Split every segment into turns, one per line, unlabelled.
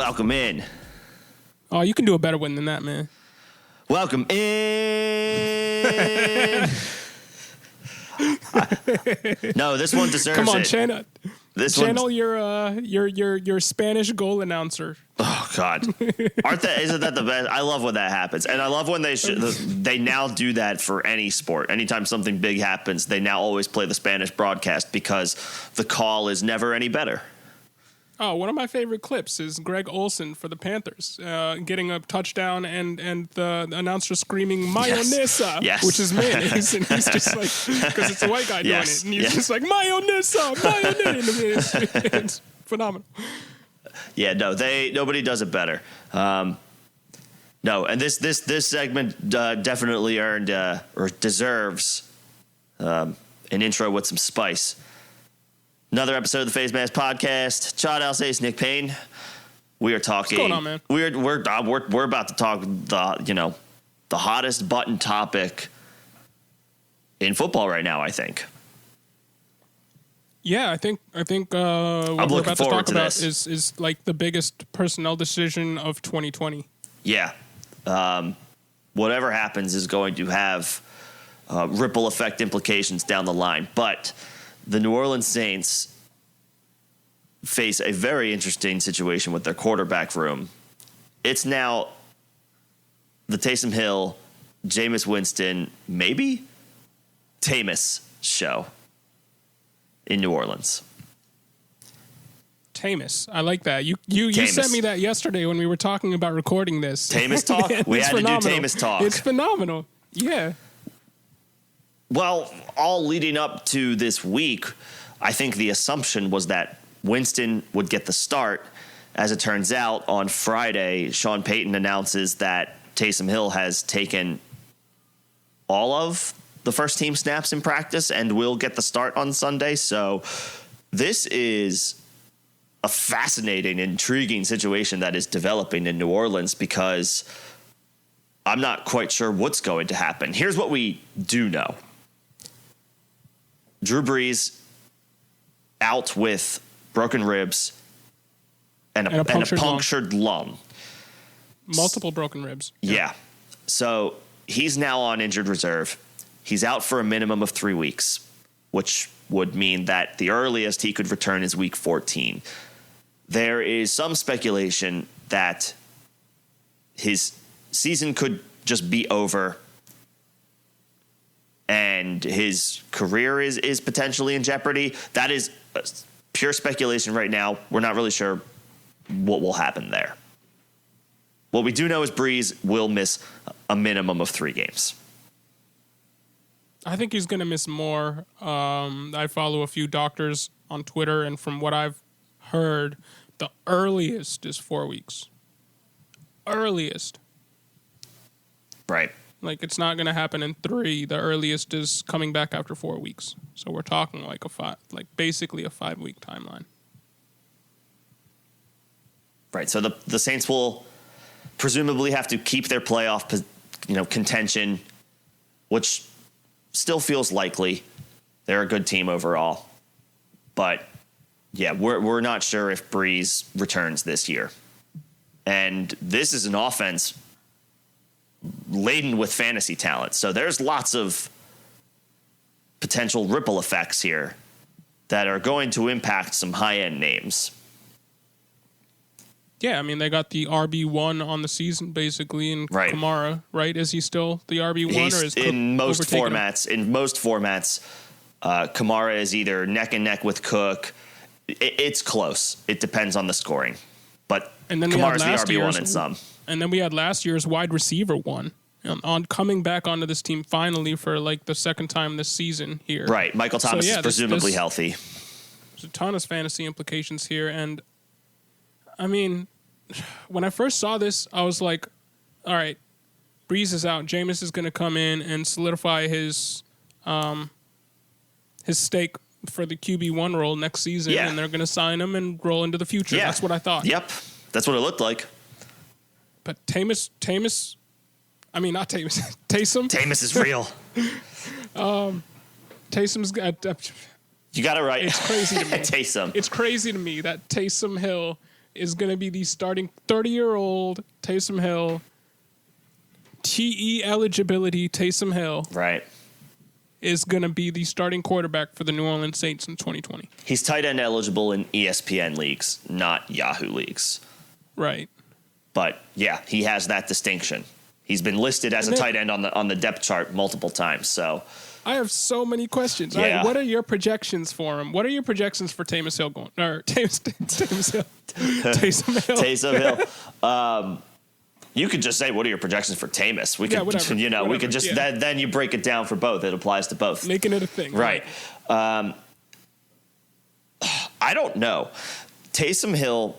Welcome in.
Oh, you can do a better one than that, man.
Welcome in. No, this one deserves it.
Come on, channel
Channel
your Spanish goal announcer.
Oh God, isn't that the best? I love when that happens, and I love when they now do that for any sport. Anytime something big happens, they now always play the Spanish broadcast because the call is never any better.
Oh, one of my favorite clips is Greg Olsen for the Panthers getting a touchdown and the announcer screaming mayonesa, which is mayonnaise, and he's just like, because it's a white guy doing it, and he's just like mayonesa, mayonnaise. It's phenomenal.
Yeah, no, nobody does it better. No, and this segment definitely earned or deserves an intro with some spice. Another episode of the TAYMEIS podcast. Chad Alsace, Nick Payne. We are talking.
What's going on, man?
We're about to talk the hottest button topic in football right now, I think.
Yeah, I think what we're about to talk about is like the biggest personnel decision of 2020.
Yeah. Whatever happens is going to have ripple effect implications down the line. But the New Orleans Saints face a very interesting situation with their quarterback room. It's now the Taysom Hill, Jameis Winston, maybe TAYMEIS show in New Orleans.
TAYMEIS. I like that. You sent me that yesterday when we were talking about recording this.
TAYMEIS talk? We had phenomenal. To do TAYMEIS talk.
It's phenomenal. Yeah.
Well, all leading up to this week, I think the assumption was that Winston would get the start. As it turns out, on Friday, Sean Payton announces that Taysom Hill has taken all of the first team snaps in practice and will get the start on Sunday. So this is a fascinating, intriguing situation that is developing in New Orleans because I'm not quite sure what's going to happen. Here's what we do know. Drew Brees out with broken ribs and a punctured lung.
Multiple broken ribs.
Yeah. So he's now on injured reserve. He's out for a minimum of 3 weeks, which would mean that the earliest he could return is week 14. There is some speculation that his season could just be over and his career is potentially in jeopardy. That is pure speculation right now. We're not really sure what will happen there. What we do know is Brees will miss a minimum of 3 games.
I think he's going to miss more. I follow a few doctors on Twitter, and from what I've heard, the earliest is 4 weeks. Earliest.
Right.
Like, it's not going to happen in 3. The earliest is coming back after 4 weeks. So we're talking like basically a 5-week timeline.
Right. So the Saints will presumably have to keep their playoff, contention, which still feels likely. They're a good team overall. But yeah, we're not sure if Brees returns this year. And this is an offense laden with fantasy talent. So there's lots of potential ripple effects here that are going to impact some high-end names.
Yeah, I mean, they got the RB1 on the season, basically, in Kamara, right? Is he still the RB1? Or is
in most formats, Kamara is either neck and neck with Cook. It's close. It depends on the scoring. But Kamara's the RB1 in some.
And then we had last year's wide receiver one on coming back onto this team finally for like the second time this season here.
Right. Michael Thomas is presumably healthy.
There's a ton of fantasy implications here. And I mean, when I first saw this, I was like, all right, Brees is out. Jameis is going to come in and solidify his stake for the QB1 role next season. Yeah. And they're going to sign him and roll into the future. Yeah. That's what I thought.
Yep. That's what it looked like.
But Taysom.
TAYMEIS is real.
Taysom's got...
you got it right.
It's crazy to me.
Taysom.
It's crazy to me that Taysom Hill is going to be the starting 30-year-old Taysom Hill, TE eligibility Taysom Hill.
Right.
Is going to be the starting quarterback for the New Orleans Saints in 2020.
He's tight end eligible in ESPN leagues, not Yahoo leagues.
Right.
But yeah, he has that distinction. He's been listed as a tight end on the depth chart multiple times. So
I have so many questions.
Yeah.
All right, what are your projections for him? What are your projections for TAYMEIS Hill going? Or Taysom Hill.
Taysom Hill. You could just say, "What are your projections for TAYMEIS?" We could,
whatever.
We could just then you break it down for both. It applies to both,
making it a thing,
right? I don't know. Taysom Hill,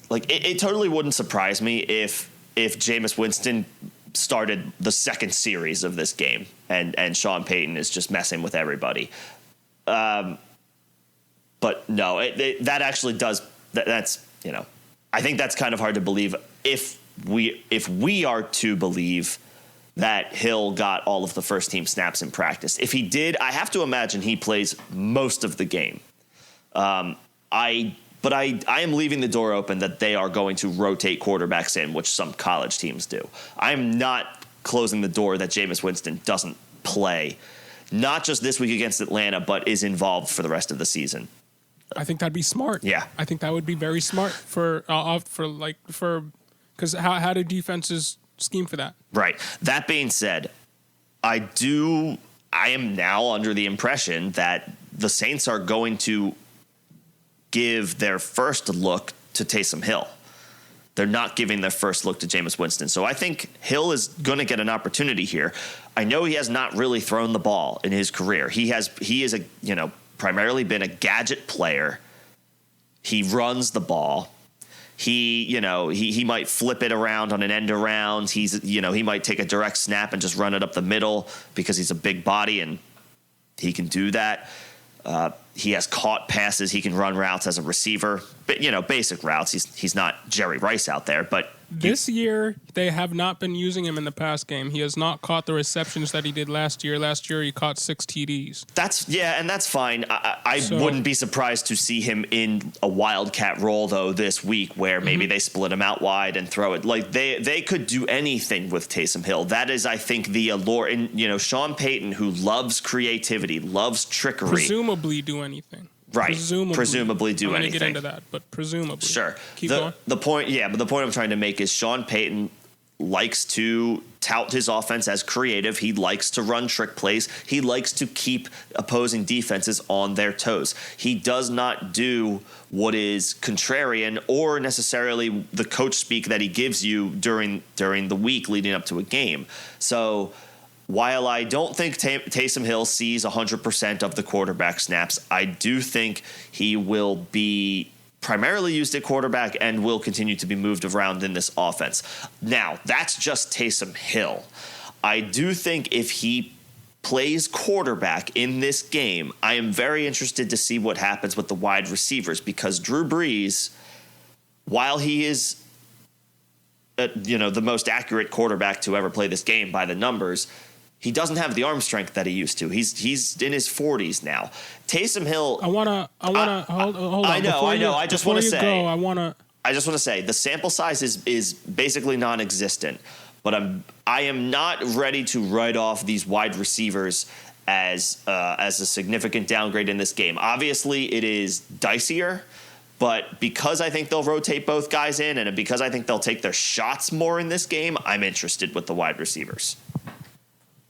like it totally wouldn't surprise me if Jameis Winston started the second series of this game and Sean Payton is just messing with everybody. But no, that actually does. That's I think that's kind of hard to believe if we are to believe that Hill got all of the first team snaps in practice. If he did, I have to imagine he plays most of the game. But I am leaving the door open that they are going to rotate quarterbacks in, which some college teams do. I'm not closing the door that Jameis Winston doesn't play, not just this week against Atlanta, but is involved for the rest of the season.
I think that'd be smart.
Yeah,
I think that would be very smart because how do defenses scheme for that?
Right. That being said, I am now under the impression that the Saints are going to give their first look to Taysom Hill. They're not giving their first look to Jameis Winston. So I think Hill is going to get an opportunity here. I know he has not really thrown the ball in his career. He is primarily been a gadget player. He runs the ball. He might flip it around on an end around. He might take a direct snap and just run it up the middle because he's a big body and he can do that. He has caught passes. He can run routes as a receiver, but basic routes. He's not Jerry Rice out there, but
this year they have not been using him in the pass game. He has not caught the receptions that he did last year. Last year he caught 6 TDs.
And that's fine. I wouldn't be surprised to see him in a wildcat role though this week, where maybe they split him out wide and throw it. Like they could do anything with Taysom Hill. That is, I think, the allure. And Sean Payton, who loves creativity, loves trickery,
presumably do anything.
Right. Presumably do anything.
Get into that, but presumably.
Sure.
Keep going.
But the point I'm trying to make is Sean Payton likes to tout his offense as creative. He likes to run trick plays. He likes to keep opposing defenses on their toes. He does not do what is contrarian or necessarily the coach speak that he gives you during the week leading up to a game. So while I don't think Taysom Hill sees 100% of the quarterback snaps, I do think he will be primarily used at quarterback and will continue to be moved around in this offense. Now, that's just Taysom Hill. I do think if he plays quarterback in this game, I am very interested to see what happens with the wide receivers, because Drew Brees, while he is the most accurate quarterback to ever play this game by the numbers, he doesn't have the arm strength that he used to. He's in his 40s now. Taysom Hill.
I wanna hold on.
I know. I just want to say the sample size is basically non-existent, but I am not ready to write off these wide receivers as a significant downgrade in this game. Obviously, it is dicier, but because I think they'll rotate both guys in, and because I think they'll take their shots more in this game, I'm interested with the wide receivers.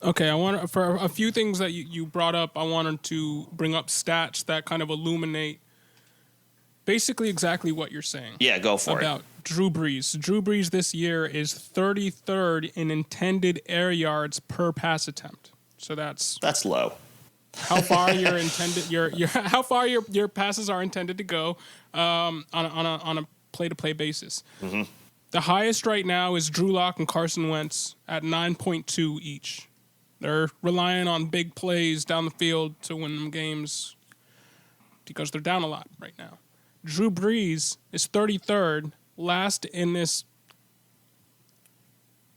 Okay, for a few things that you brought up, I wanted to bring up stats that kind of illuminate basically exactly what you're saying.
Yeah, go for it.
About Drew Brees. Drew Brees this year is 33rd in intended air yards per pass attempt. So that's
low.
How far how far your passes are intended to go on a play-to-play basis. Mm-hmm. The highest right now is Drew Lock and Carson Wentz at 9.2 each. They're relying on big plays down the field to win them games because they're down a lot right now. Drew Brees is 33rd, last in this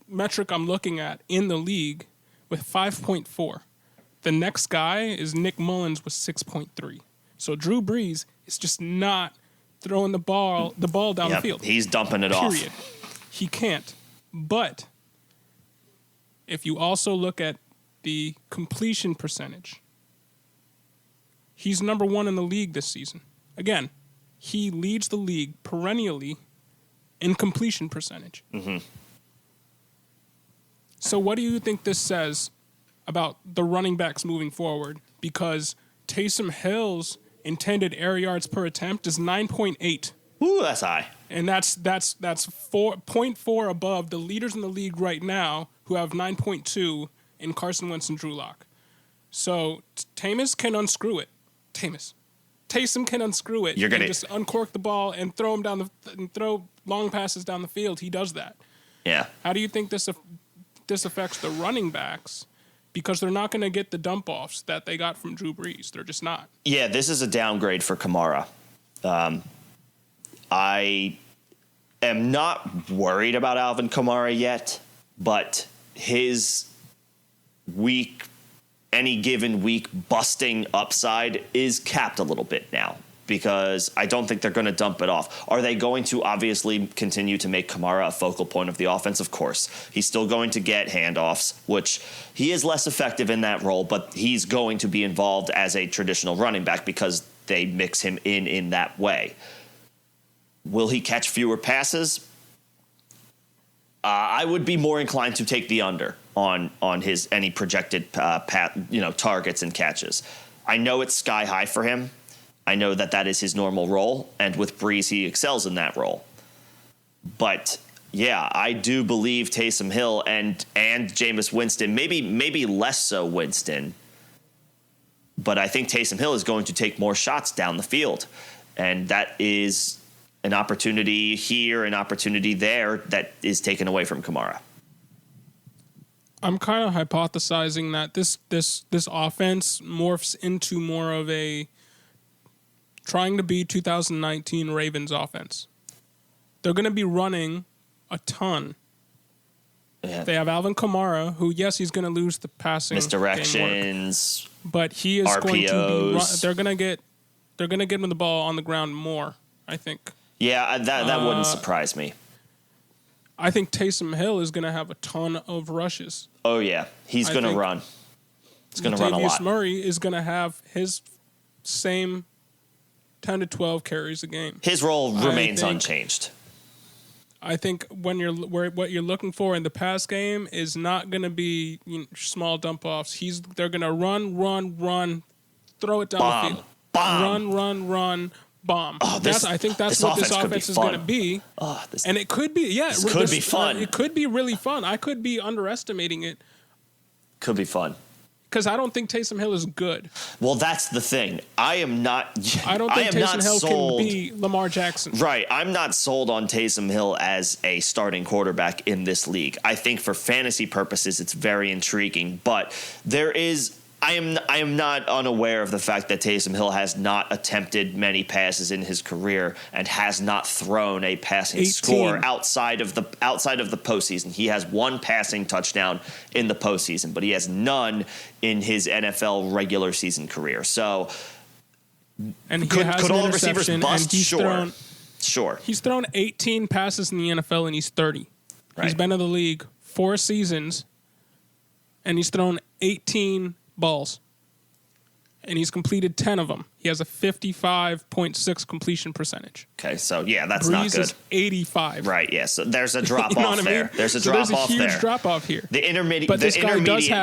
metric I'm looking at in the league with 5.4. The next guy is Nick Mullins with 6.3. So Drew Brees is just not throwing the ball down the field.
He's dumping it
Period.
off.
He can't. But if you also look at the completion percentage, he's number 1 in the league this season. Again, he leads the league perennially in completion percentage.
Mm-hmm.
So what do you think this says about the running backs moving forward? Because Taysom Hill's intended air yards per attempt is 9.8.
Ooh, that's high.
And that's 4.4 above the leaders in the league right now, who have 9.2 in Carson Wentz and Drew Lock. So TAYMEIS can unscrew it. Taysom can unscrew it.
You're gonna
just uncork the ball and throw him down and throw long passes down the field. He does that.
Yeah.
How do you think this affects the running backs? Because they're not going to get the dump-offs that they got from Drew Brees. They're just not.
Yeah, this is a downgrade for Kamara. I am not worried about Alvin Kamara yet, but his any given week busting upside is capped a little bit now, because I don't think they're going to dump it off. Are they going to obviously continue to make Kamara a focal point of the offense? Of course. He's still going to get handoffs, which he is less effective in that role, but he's going to be involved as a traditional running back because they mix him in that way. Will he catch fewer passes? I would be more inclined to take the under on his any projected targets and catches. I know it's sky high for him. I know that is his normal role, and with Brees, he excels in that role. But yeah, I do believe Taysom Hill and Jameis Winston, maybe less so Winston, but I think Taysom Hill is going to take more shots down the field, and that is an opportunity here, an opportunity there that is taken away from Kamara.
I'm kind of hypothesizing that this offense morphs into more of a trying to be 2019 Ravens offense. They're going to be running a ton.
Yeah.
They have Alvin Kamara, who, yes, he's going to lose the passing
misdirections,
but he is
RPOs.
going to be. They're going to get him the ball on the ground more, I think.
Yeah, that wouldn't surprise me.
I think Taysom Hill is going to have a ton of rushes.
Oh yeah, he's going to run. He's going to run a lot.
Murray is going to have his same 10 to 12 carries a game.
His role remains unchanged.
I think what you're looking for in the pass game is not going to be small dump offs. They're going to run, throw it down the field.
Bomb.
Run, bomb.
Oh,
I think that's what this offense is going to be. And it could be,
This could be fun.
It could be really fun. I could be underestimating it.
Could be fun.
Because I don't think Taysom Hill is good.
Well, that's the thing. I don't think
Taysom Hill can be Lamar Jackson.
Right. I'm not sold on Taysom Hill as a starting quarterback in this league. I think for fantasy purposes, it's very intriguing. But I am not unaware of the fact that Taysom Hill has not attempted many passes in his career and has not thrown a passing score outside of the postseason. He has one passing touchdown in the postseason, but he has none in his NFL regular season career. So,
and
could all the receivers bust? Sure.
He's thrown 18 passes in the NFL and he's 30. Right. He's been in the league 4 seasons and he's thrown 18 balls, and he's completed 10 of them. He has a 55.6 completion percentage.
Okay, so yeah, that's
Brees
not good.
Is 85.
Right, yeah. So there's a drop off there. I mean? There's a drop off there.
There's a huge drop off here.
The intermediate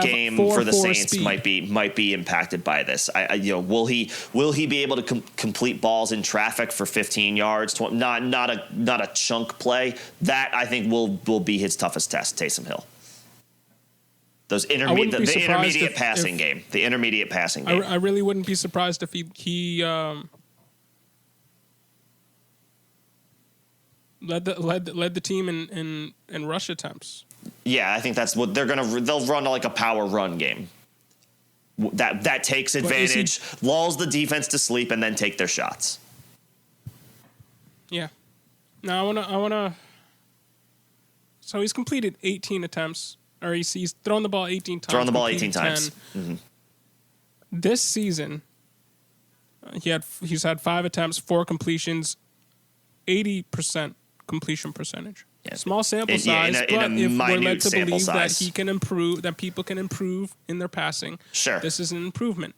game for the Saints might be impacted by this. Will he be able to complete balls in traffic for 15 yards? Not a chunk play. That I think will be his toughest test, Taysom Hill. The intermediate passing game. I
really wouldn't be surprised if he led the team in rush attempts.
Yeah, I think that's what they'll run like a power run game. That takes advantage, lulls the defense to sleep, and then take their shots.
Yeah. Now I wanna. So he's completed 18 attempts. Or he's thrown the ball 18 times.
Thrown the ball 18 times. Mm-hmm.
This season, he's had 5 attempts, 4 completions, 80% completion percentage.
Yeah.
Small sample size, but if we're led to believe
size.
that he can improve, that people can improve in their passing,
sure,
this is an improvement.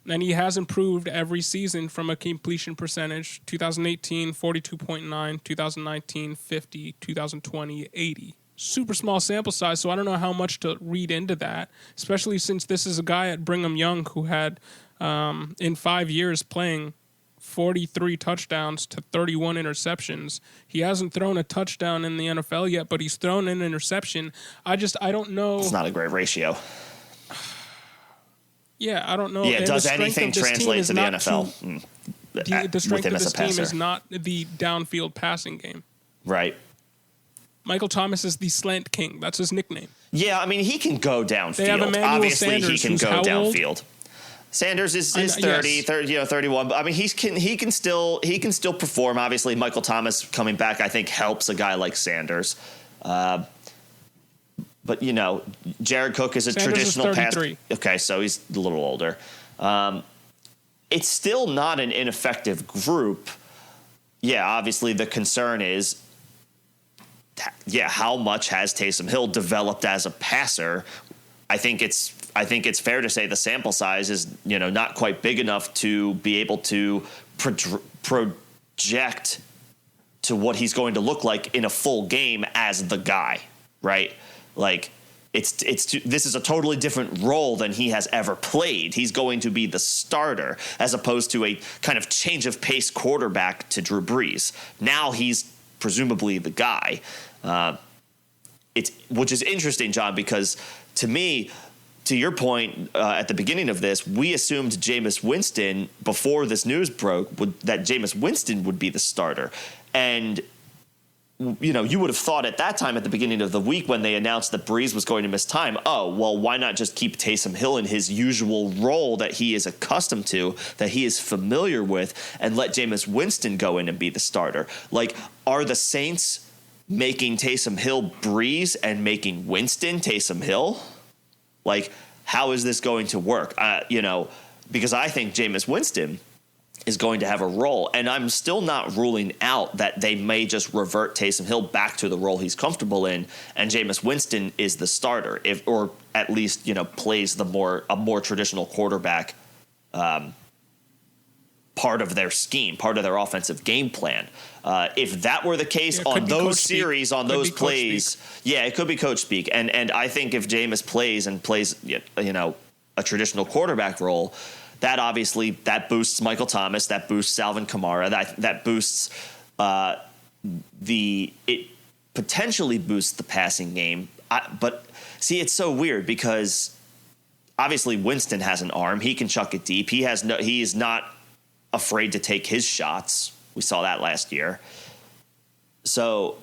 And he has improved every season from a completion percentage. 2018, 42.9, 2019, 50, 2020, 80. Super small sample size, so I don't know how much to read into that, especially since this is a guy at Brigham Young who had, in 5 years playing, 43 touchdowns to 31 interceptions. He hasn't thrown a touchdown in the NFL yet, but he's thrown an interception. I don't know.
It's not a great ratio.
Yeah, I don't know.
Yeah, does anything translate to the NFL?
The strength of this team is not the downfield passing game.
Right.
Michael Thomas is the slant king. That's his nickname.
Yeah, I mean, he can go downfield.
They have Emmanuel
Obviously,
Sanders,
he can go downfield. Old? Sanders is 30,
yes.
31. But I mean, he can still perform. Obviously, Michael Thomas coming back, I think, helps a guy like Sanders. But Jared Cook is a
Sanders
traditional
pass.
Okay, so he's a little older. It's still not an ineffective group. Yeah, obviously the concern is, how much has Taysom Hill developed as a passer? I think it's fair to say the sample size is not quite big enough to be able to project to what he's going to look like in a full game as the guy, right? Like this is a totally different role than he has ever played. He's going to be the starter as opposed to a kind of change of pace quarterback to Drew Brees. Now he's presumably the guy. Which is interesting, John, because to me, to your point at the beginning of this, we assumed Jameis Winston before this news broke that Jameis Winston would be the starter. And you would have thought at that time at the beginning of the week when they announced that Brees was going to miss time, why not just keep Taysom Hill in his usual role that he is accustomed to, that he is familiar with, and let Jameis Winston go in and be the starter? Like, are the Saints making Taysom Hill Brees and making Winston Taysom Hill? Like, how is this going to work? Because I think Jameis Winston is going to have a role, and I'm still not ruling out that they may just revert Taysom Hill back to the role he's comfortable in, and Jameis Winston is the starter, or at least plays a more traditional quarterback part of their scheme, part of their offensive game plan. If that were the case on those series, on those plays, it could be coach speak. And I think if Jameis plays a traditional quarterback role, that boosts Michael Thomas, that boosts Alvin Kamara, that boosts it potentially boosts the passing game. But see, it's so weird because obviously Winston has an arm; he can chuck it deep. He is not afraid to take his shots. We saw that last year. So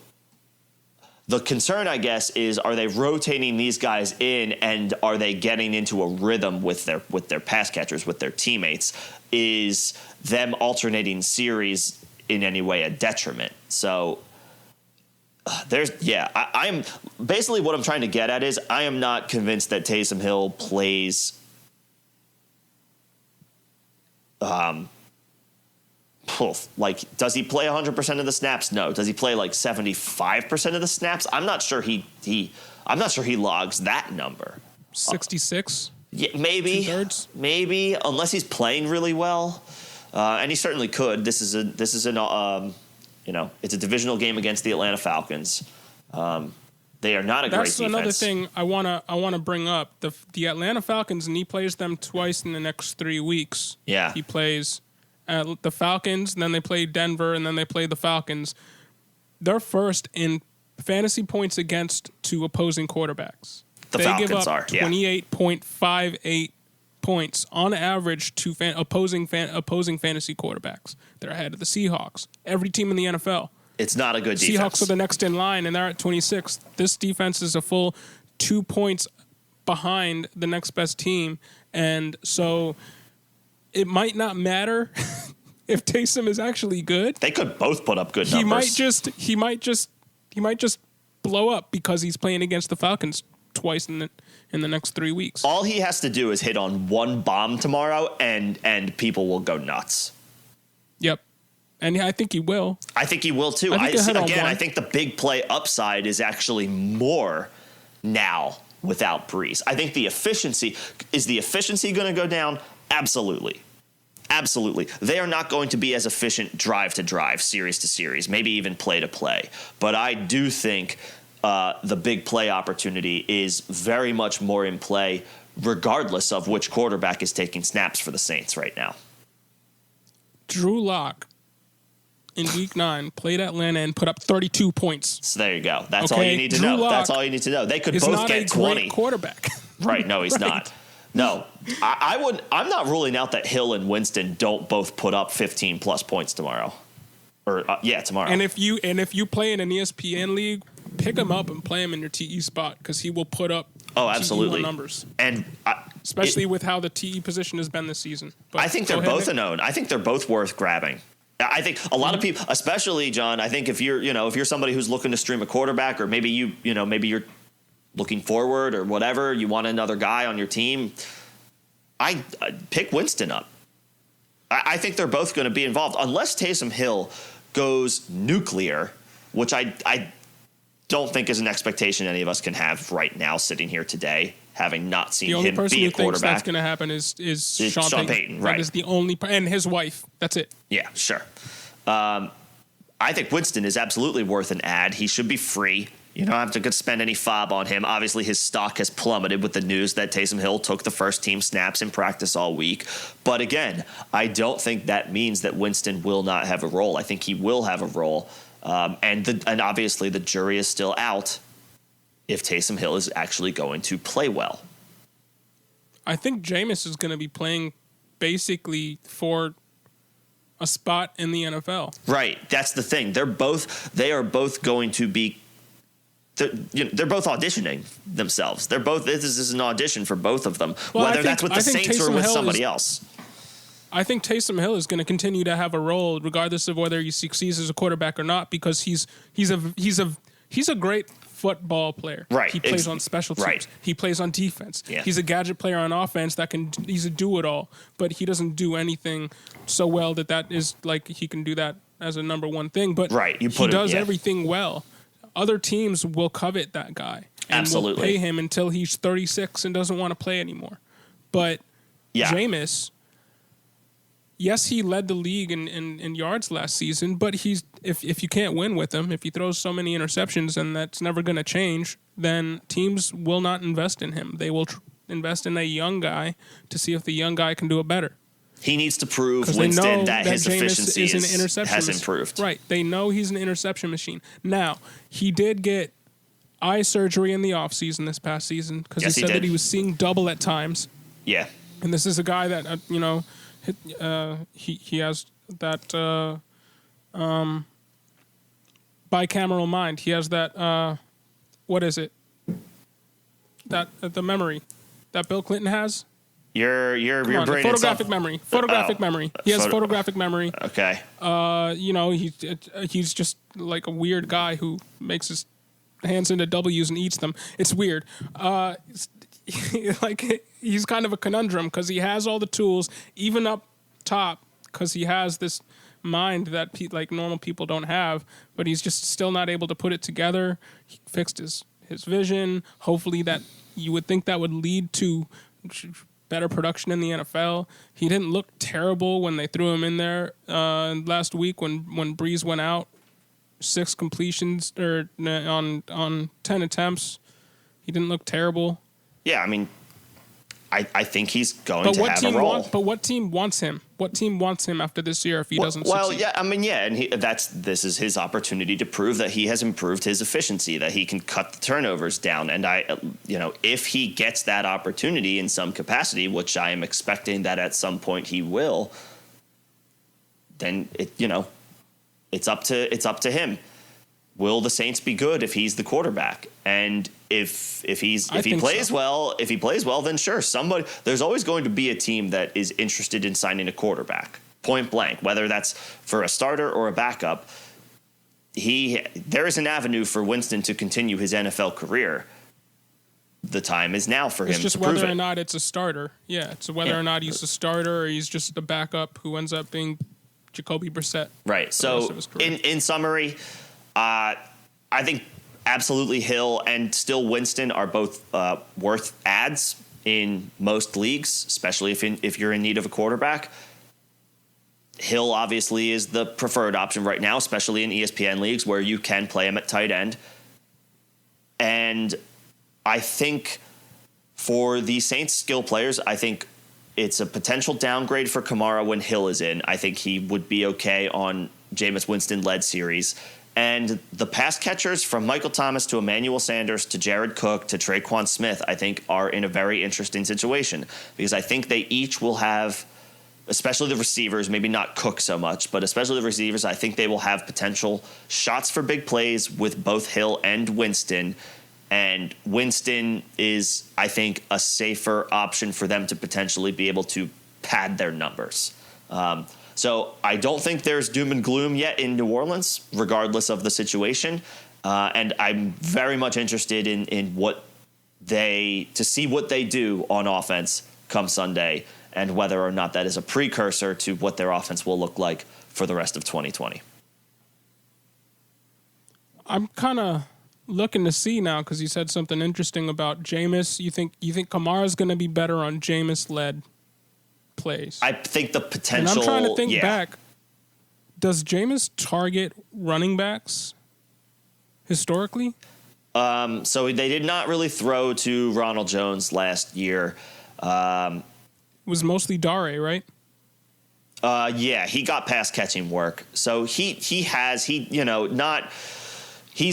the concern, I guess, is, are they rotating these guys in, and are they getting into a rhythm with their pass catchers, with their teammates? Is them alternating series in any way a detriment? So I'm basically what I'm trying to get at is I am not convinced that Taysom Hill plays does he play 100% of the snaps? No. Does he play like 75% of the snaps? I'm not sure he logs that number.
66?
Yeah, maybe.
2/3?
Maybe, unless he's playing really well. And he certainly could. It's a divisional game against the Atlanta Falcons. They are not a great defense.
That's another thing I wanna bring up. The Atlanta Falcons, and he plays them twice in the next 3 weeks.
Yeah.
He plays the Falcons, and then they play Denver, and then they play the Falcons. They're first in fantasy points against to opposing quarterbacks.
They give up
28.58 points on average to opposing fantasy quarterbacks. They're ahead of the Seahawks. Every team in the NFL.
It's not a good defense.
Seahawks are the next in line, and they're at 26th. This defense is a full 2 points behind the next best team, and so it might not matter if Taysom is actually good.
They could both put up good numbers.
He might just blow up because he's playing against the Falcons twice in the next 3 weeks.
All he has to do is hit on one bomb tomorrow, and people will go nuts.
Yep. And I think he will.
I think he will too. I think the big play upside is actually more now without Brees. I think the efficiency going to go down? Absolutely. Absolutely. They are not going to be as efficient drive to drive, series to series, maybe even play to play. But I do think the big play opportunity is very much more in play, regardless of which quarterback is taking snaps for the Saints right now.
Drew Lock in Week 9 played Atlanta and put up 32 points.
So there you go. That's all you need to know. That's all you need to know. They could both get 20.
Great quarterback.
Right? No, he's not. No, I'm not ruling out that Hill and Winston don't both put up 15 plus points tomorrow. Tomorrow.
And if you play in an ESPN league, pick him up and play him in your TE spot because he will put up
absolutely
numbers.
And
especially with how the TE position has been this season. But
I think they're both a known. I think they're both worth grabbing. I think a lot of people, especially John, I think if you're somebody who's looking to stream a quarterback, or maybe you're looking forward or whatever, you want another guy on your team, I pick Winston up. I think they're both going to be involved unless Taysom Hill goes nuclear, which I don't think is an expectation any of us can have right now sitting here today, having not seen him be a quarterback.
The only person who thinks that's going to happen is Sean Payton.
Right.
That is the only, and his wife. That's it.
Yeah, sure. I think Winston is absolutely worth an ad. He should be free. You don't have to spend any fob on him. Obviously, his stock has plummeted with the news that Taysom Hill took the first team snaps in practice all week. But again, I don't think that means that Winston will not have a role. I think he will have a role. And obviously the jury is still out if Taysom Hill is actually going to play well.
I think Jameis is going to be playing basically for a spot in the NFL.
Right. That's the thing. They are both going to be. They're both auditioning themselves. This is an audition for both of them, whether that's with the Saints or with somebody else.
I think Taysom Hill is going to continue to have a role regardless of whether he succeeds as a quarterback or not, because he's a great football player.
Right.
He plays on special teams.
Right.
He plays on defense.
Yeah.
He's a gadget player on offense he's a do-it-all, but he doesn't do anything so well that is like he can do that as a number one thing. But he does everything well. Other teams will covet that guy and will pay him until he's 36 and doesn't want to play anymore. But Jameis, yes, he led the league in yards last season, but if you can't win with him, if he throws so many interceptions and that's never going to change, then teams will not invest in him. They will invest in a young guy to see if the young guy can do it better.
He needs to prove Winston that his efficiency has improved.
Right. They know he's an interception machine. Now, he did get eye surgery in the offseason this past season because he said that he was seeing double at times.
Yeah.
And this is a guy that, he has that bicameral mind. He has that, what is it? That the memory that Bill Clinton has.
Your brain
photographic memory. Photographic memory. He has photographic memory.
Okay.
He's just like a weird guy who makes his hands into W's and eats them. It's weird. He's kind of a conundrum because he has all the tools, even up top, because he has this mind that normal people don't have, but he's just still not able to put it together. He fixed his vision. Hopefully that you would think that would lead to better production in the NFL. He didn't look terrible when they threw him in there last week when Brees went out. 6 completions on 10 attempts. He didn't look terrible. Yeah,
I mean, I think he's going to have a role.
But what team wants him? What team wants him after this year if he doesn't succeed?
Well, yeah, I mean, yeah, and this is his opportunity to prove that he has improved his efficiency, that he can cut the turnovers down. And if he gets that opportunity in some capacity, which I am expecting that at some point he will, then it's up to him. Will the Saints be good if he's the quarterback? And if he plays well, then sure, there's always going to be a team that is interested in signing a quarterback, point blank, whether that's for a starter or a backup. There is an avenue for Winston to continue his NFL career. The time is now for him to prove it.
It's just whether or not it's a starter. Yeah, it's whether or not he's a starter or he's just a backup who ends up being Jacoby Brissett.
Right. So in summary, I think absolutely Hill and still Winston are both worth adds in most leagues, especially if you're in need of a quarterback. Hill obviously is the preferred option right now, especially in ESPN leagues where you can play him at tight end. And I think for the Saints skill players, I think it's a potential downgrade for Kamara when Hill is in. I think he would be okay on Jameis Winston-led series. And the pass catchers from Michael Thomas to Emmanuel Sanders to Jared Cook to Traquan Smith, I think, are in a very interesting situation because I think they each will have, especially the receivers, maybe not Cook so much, but especially the receivers, I think they will have potential shots for big plays with both Hill and Winston. And Winston is, I think, a safer option for them to potentially be able to pad their numbers. So I don't think there's doom and gloom yet in New Orleans, regardless of the situation. And I'm very much interested in to see what they do on offense come Sunday and whether or not that is a precursor to what their offense will look like for the rest of 2020.
I'm kind of looking to see now because you said something interesting about Jameis. You think Kamara's going to be better on Jameis-led plays?
I think the potential.
And I'm trying to think back. Does Jameis target running backs historically?
So they did not really throw to Ronald Jones last year.
It was mostly Dare, right?
Yeah, he got pass catching work. So he's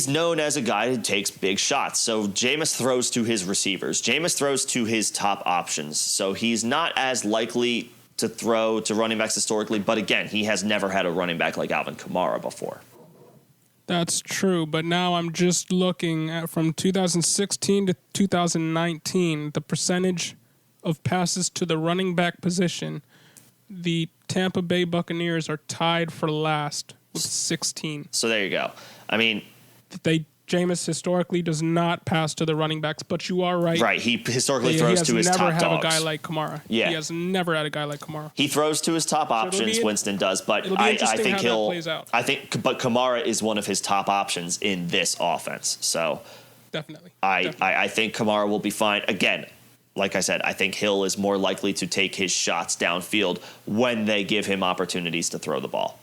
known as a guy who takes big shots. So Jameis throws to his receivers. Jameis throws to his top options. So he's not as likely to throw to running backs historically. But again, he has never had a running back like Alvin Kamara before.
That's true. But now I'm just looking at from 2016 to 2019, the percentage of passes to the running back position. The Tampa Bay Buccaneers are tied for last with 16.
So there you go. I mean,
Jameis historically does not pass to the running backs, but you are right.
Right, he historically throws to his top dogs.
He has never had a guy like Kamara.
Yeah.
He has never had a guy like Kamara.
He throws to his top options, Winston does, but I think that plays out. But Kamara is one of his top options in this offense. So
definitely.
I think Kamara will be fine. Again, like I said, I think Hill is more likely to take his shots downfield when they give him opportunities to throw the ball.